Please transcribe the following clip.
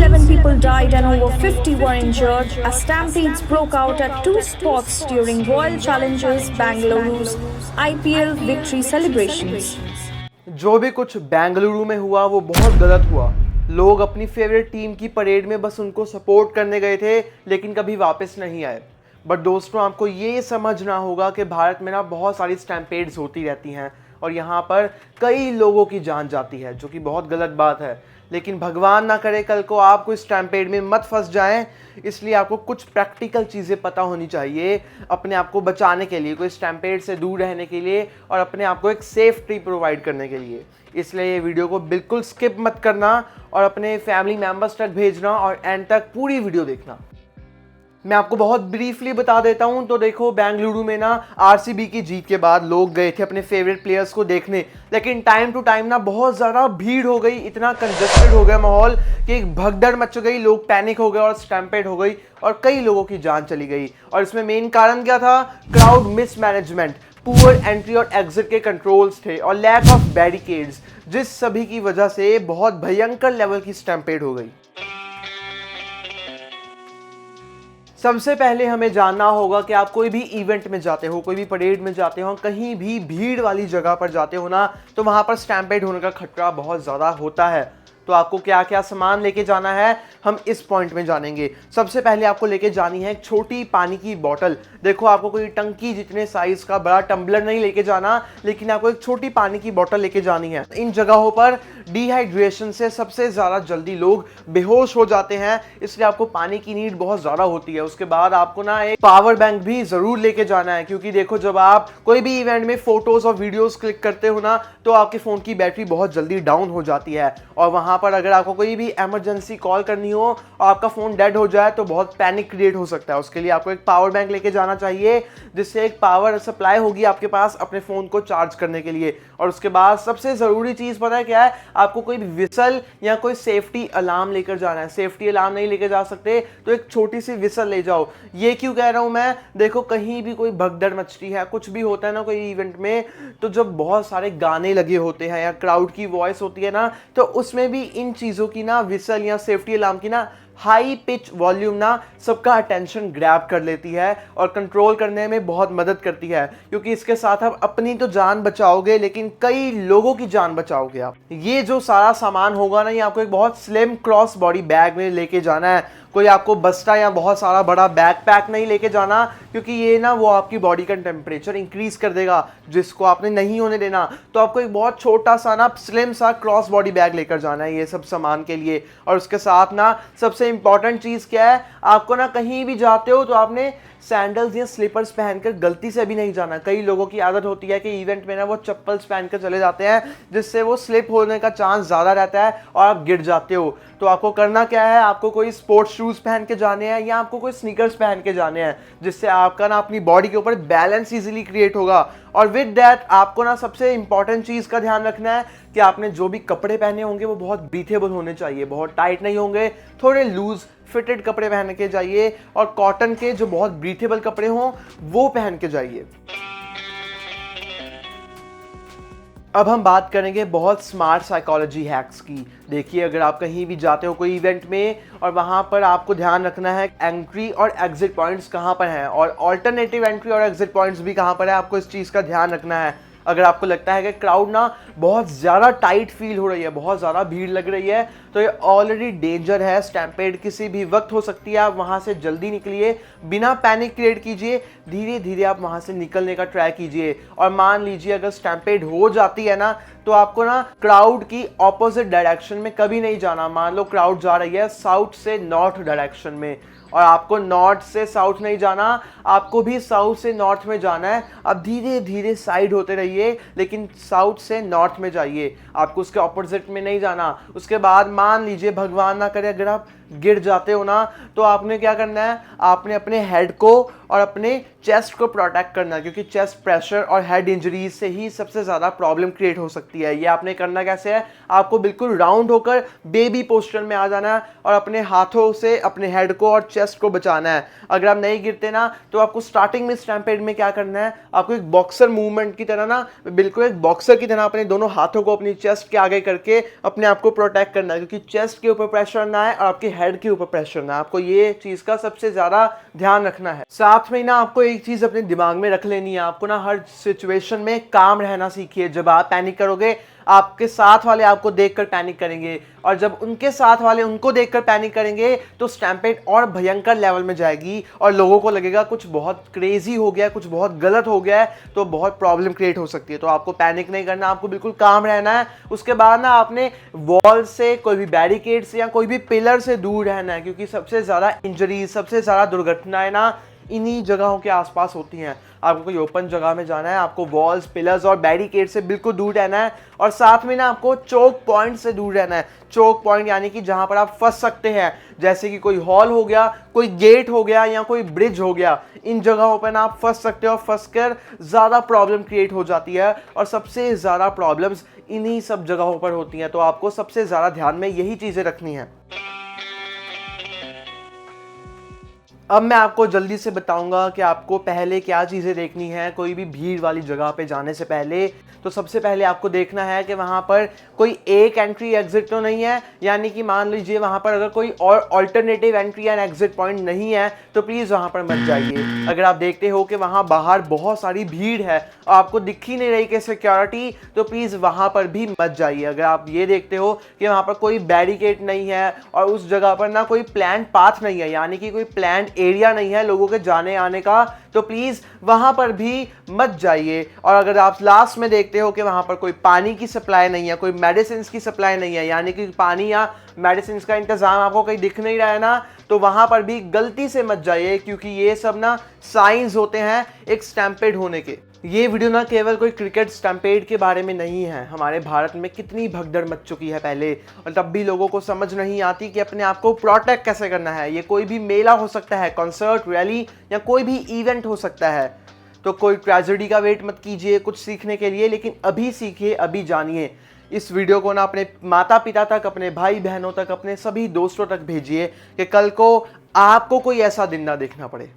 11 people died and over 50 were injured as stampedes broke out at two spots during Royal Challengers Bengaluru's IPL victory celebrations. जो भी कुछ बेंगलुरु में हुआ वो बहुत गलत हुआ। लोग अपनी फेवरेट टीम की परेड में बस उनको सपोर्ट करने गए थे लेकिन कभी वापस नहीं आए। बट दोस्तों, आपको ये समझना होगा कि भारत में ना बहुत सारी स्टैम्पेड्स होती रहती हैं और यहाँ पर कई लोगों की जान जाती है, जो कि बहुत गलत बात है। लेकिन भगवान ना करे कल को आप कोई स्टैम्पेड में मत फंस जाएं, इसलिए आपको कुछ प्रैक्टिकल चीज़ें पता होनी चाहिए अपने आप को बचाने के लिए, कोई स्टैम्पेड से दूर रहने के लिए और अपने आप को एक सेफ्टी प्रोवाइड करने के लिए। इसलिए ये वीडियो को बिल्कुल स्किप मत करना और अपने फैमिली मेम्बर्स तक भेजना और एंड तक पूरी वीडियो देखना। मैं आपको बहुत ब्रीफली बता देता हूं। तो देखो, बेंगलुरु में ना आरसीबी की जीत के बाद लोग गए थे अपने फेवरेट प्लेयर्स को देखने, लेकिन टाइम टू टाइम ना बहुत ज़्यादा भीड़ हो गई, इतना कंजस्टेड हो गया माहौल कि एक भगदड़ मच गई, लोग पैनिक हो गए और स्टैम्पेड हो गई और कई लोगों की जान चली गई। और इसमें मेन कारण क्या था? क्राउड मिसमैनेजमेंट, पुअर एंट्री और एग्जिट के कंट्रोल्स थे और लैक ऑफ बैरिकेड्स, जिस सभी की वजह से बहुत भयंकर लेवल की स्टैम्पेड हो गई। सबसे पहले हमें जानना होगा कि आप कोई भी इवेंट में जाते हो, कोई भी परेड में जाते हो, कहीं भी भीड़ वाली जगह पर जाते हो ना, तो वहाँ पर स्टैम्पेड होने का खतरा बहुत ज़्यादा होता है। तो आपको क्या क्या सामान लेके जाना है हम इस पॉइंट में जानेंगे। सबसे पहले आपको लेके जानी है एक छोटी पानी की बोतल। देखो, आपको कोई टंकी जितने साइज का बड़ा टम्बलर नहीं लेके जाना, लेकिन आपको एक छोटी पानी की बोतल लेके जानी है। इन जगहों पर डिहाइड्रेशन से सबसे ज़्यादा जल्दी लोग बेहोश हो जाते हैं, इसलिए आपको पानी की नीड बहुत ज़्यादा होती है। उसके बाद आपको ना एक पावर बैंक भी ज़रूर लेके जाना है, क्योंकि देखो, जब आप कोई भी इवेंट में फोटोज़ और वीडियोज़ क्लिक करते हो ना, तो आपके फ़ोन की बैटरी बहुत जल्दी डाउन हो जाती है और वहाँ पर अगर आपको कोई भी इमरजेंसी कॉल करनी हो और आपका फ़ोन डेड हो जाए तो बहुत पैनिक क्रिएट हो सकता है। उसके लिए आपको एक पावर बैंक लेके जाना चाहिए, जिससे एक पावर सप्लाई होगी आपके पास अपने फ़ोन को चार्ज करने के लिए। और उसके बाद सबसे ज़रूरी चीज़ पता है क्या है? आपको कोई विसल या कोई सेफ्टी अलार्म लेकर जाना है। सेफ्टी अलार्म नहीं लेकर जा सकते तो एक छोटी सी विसल ले जाओ। ये क्यों कह रहा हूँ मैं? देखो, कहीं भी कोई भगदड़ मचती है, कुछ भी होता है ना कोई इवेंट में, तो जब बहुत सारे गाने लगे होते हैं या क्राउड की वॉइस होती है ना, तो उसमें भी इन चीज़ों की ना, विसल या सेफ्टी अलार्म की ना हाई पिच वॉल्यूम ना सबका अटेंशन ग्रैब कर लेती है और कंट्रोल करने में बहुत मदद करती है, क्योंकि इसके साथ आप अपनी तो जान बचाओगे लेकिन कई लोगों की जान बचाओगे आप। ये जो सारा सामान होगा ना, ये आपको एक बहुत स्लिम क्रॉस बॉडी बैग में लेके जाना है। कोई आपको बस्ता या बहुत सारा बड़ा बैकपैक नहीं लेके जाना, क्योंकि ये ना वो आपकी बॉडी का टेम्परेचर इंक्रीज कर देगा, जिसको आपने नहीं होने देना। तो आपको एक बहुत छोटा सा ना स्लिम सा क्रॉस बॉडी बैग लेकर जाना है ये सब सामान के लिए। और उसके साथ ना सबसे इंपॉर्टेंट चीज़ क्या है? आपको ना कहीं भी जाते हो तो आपने सैंडल्स या स्लीपर्स पहनकर गलती से भी नहीं जाना। कई लोगों की आदत होती है कि इवेंट में ना वो चप्पल्स पहनकर चले जाते हैं, जिससे वो स्लिप होने का चांस ज़्यादा रहता है और आप गिर जाते हो। तो आपको करना क्या है? आपको कोई स्पोर्ट्स शूज़ पहन के जाने हैं या आपको कोई स्नीकर्स पहन के जाने हैं, जिससे आपका ना अपनी बॉडी के ऊपर बैलेंस इजीली क्रिएट होगा। और विद डैट आपको ना सबसे इंपॉर्टेंट चीज़ का ध्यान रखना है कि आपने जो भी कपड़े पहने होंगे वो बहुत ब्रीथेबल होने चाहिए, बहुत टाइट नहीं होंगे, थोड़े लूज फिटेड कपड़े पहन के जाइए और कॉटन के जो बहुत ब्रीथेबल कपड़े हों वो पहन के जाइए। अब हम बात करेंगे बहुत स्मार्ट साइकोलॉजी हैक्स की। देखिए, अगर आप कहीं भी जाते हो कोई इवेंट में और वहाँ पर आपको ध्यान रखना है एंट्री और एग्जिट पॉइंट्स कहाँ पर हैं और ऑल्टरनेटिव एंट्री और एग्जिट पॉइंट्स भी कहाँ पर है, आपको इस चीज़ का ध्यान रखना है। अगर आपको लगता है कि क्राउड ना बहुत ज़्यादा टाइट फील हो रही है, बहुत ज़्यादा भीड़ लग रही है, तो ये ऑलरेडी डेंजर है, स्टैम्पेड किसी भी वक्त हो सकती है। आप वहाँ से जल्दी निकलिए, बिना पैनिक क्रिएट कीजिए, धीरे धीरे आप वहाँ से निकलने का ट्राई कीजिए। और मान लीजिए अगर स्टैम्पेड हो जाती है ना, तो आपको ना क्राउड की ऑपोजिट डायरेक्शन में कभी नहीं जाना। मान लो क्राउड जा रही है साउथ से नॉर्थ डायरेक्शन में और आपको नॉर्थ से साउथ नहीं जाना, आपको भी साउथ से नॉर्थ में जाना है। अब धीरे धीरे साइड होते रहिए, लेकिन साउथ से नॉर्थ में जाइए, आपको उसके ऑपोजिट में नहीं जाना। उसके बाद मान लीजिए भगवान ना करे अगर आप गिर जाते हो ना, तो आपने क्या करना है? आपने अपने हेड को और अपने चेस्ट को प्रोटेक्ट करना, क्योंकि चेस्ट प्रेशर और हेड इंजरीज से ही सबसे ज़्यादा प्रॉब्लम क्रिएट हो सकती है। ये आपने करना कैसे है, आपको बिल्कुल राउंड होकर बेबी पोस्चर में आ जाना है और अपने हाथों से अपने हेड को और चेस्ट को बचाना है। अगर आप नहीं गिरते ना तो आपको स्टार्टिंग में स्टैम्पेड में क्या करना है, आपको एक बॉक्सर मूवमेंट की तरह ना, बिल्कुल एक बॉक्सर की तरह अपने दोनों हाथों को अपनी चेस्ट के आगे करके अपने आप को प्रोटेक्ट करना है, क्योंकि चेस्ट के ऊपर प्रेशर ना है और आपके हेड के ऊपर प्रेशर ना है। आपको ये चीज का सबसे ज्यादा ध्यान रखना है। साथ में ना आपको एक चीज अपने दिमाग में रख लेनी है, आपको ना हर सिचुएशन में काम रहना सीखिए। जब आप पैनिक करोगे, आपके साथ वाले आपको देखकर पैनिक करेंगे, और जब उनके साथ वाले उनको देखकर पैनिक करेंगे तो स्टैम्पेड और भयंकर लेवल में जाएगी और लोगों को लगेगा कुछ बहुत क्रेजी हो गया है, कुछ बहुत गलत हो गया है, तो बहुत प्रॉब्लम क्रिएट हो सकती है। तो आपको पैनिक नहीं करना, आपको बिल्कुल काम रहना है। उसके बाद ना आपने वॉल से, कोई भी बैरिकेड से या कोई भी पिलर से दूर रहना है, क्योंकि सबसे ज़्यादा इंजरीज, सबसे ज़्यादा दुर्घटनाएं ना इन्हीं जगहों के आसपास होती हैं। आपको कोई ओपन जगह में जाना है, आपको वॉल्स, पिलर्स और बैरिकेड से बिल्कुल दूर रहना है, और साथ में ना आपको चोक पॉइंट से दूर रहना है। चोक पॉइंट यानी कि जहां पर आप फंस सकते हैं, जैसे कि कोई हॉल हो गया, कोई गेट हो गया या कोई ब्रिज हो गया। इन जगहों पर ना आप फंस सकते हो, फंसकर ज़्यादा प्रॉब्लम क्रिएट हो जाती है, और सबसे ज़्यादा प्रॉब्लम्स इन्हीं सब जगहों पर होती हैं। तो आपको सबसे ज़्यादा ध्यान में यही चीज़ें रखनी है। अब मैं आपको जल्दी से बताऊंगा कि आपको पहले क्या चीज़ें देखनी है कोई भी भीड़ वाली जगह पे जाने से पहले। तो सबसे पहले आपको देखना है कि वहाँ पर कोई एक एंट्री एग्जिट तो नहीं है, यानी कि मान लीजिए वहाँ पर अगर कोई और alternative entry and exit point नहीं है तो प्लीज़ वहाँ पर मत जाइए। अगर आप देखते हो कि वहाँ बाहर बहुत सारी भीड़ है और आपको दिख ही नहीं रही कि सिक्योरिटी, तो प्लीज़ वहाँ पर भी मत जाइए। अगर आप ये देखते हो कि वहाँ पर कोई बैरिकेड नहीं है और उस जगह पर ना कोई प्लान पाथ नहीं है, यानी कि कोई प्लान एरिया नहीं है लोगों के जाने आने का, तो प्लीज वहां पर भी मत जाइए। और अगर आप लास्ट में देखते हो कि वहां पर कोई पानी की सप्लाई नहीं है, कोई मेडिसिन की सप्लाई नहीं है, यानी कि पानी या मेडिसिन का इंतजाम आपको कहीं दिख नहीं रहा है ना, तो वहां पर भी गलती से मत जाइए, क्योंकि ये सब ना साइंस होते हैं एक स्टैम्पेड होने के। ये वीडियो ना केवल कोई क्रिकेट स्टैम्पेड के बारे में नहीं है। हमारे भारत में कितनी भगदड़ मच चुकी है पहले, और तब भी लोगों को समझ नहीं आती कि अपने आप को प्रोटेक्ट कैसे करना है। ये कोई भी मेला हो सकता है, कॉन्सर्ट, रैली या कोई भी इवेंट हो सकता है। तो कोई ट्रेजेडी का वेट मत कीजिए कुछ सीखने के लिए, लेकिन अभी सीखिए, अभी जानिए। इस वीडियो को ना अपने माता पिता तक, अपने भाई बहनों तक, अपने सभी दोस्तों तक भेजिए कि कल को आपको कोई ऐसा दिन ना देखना पड़े।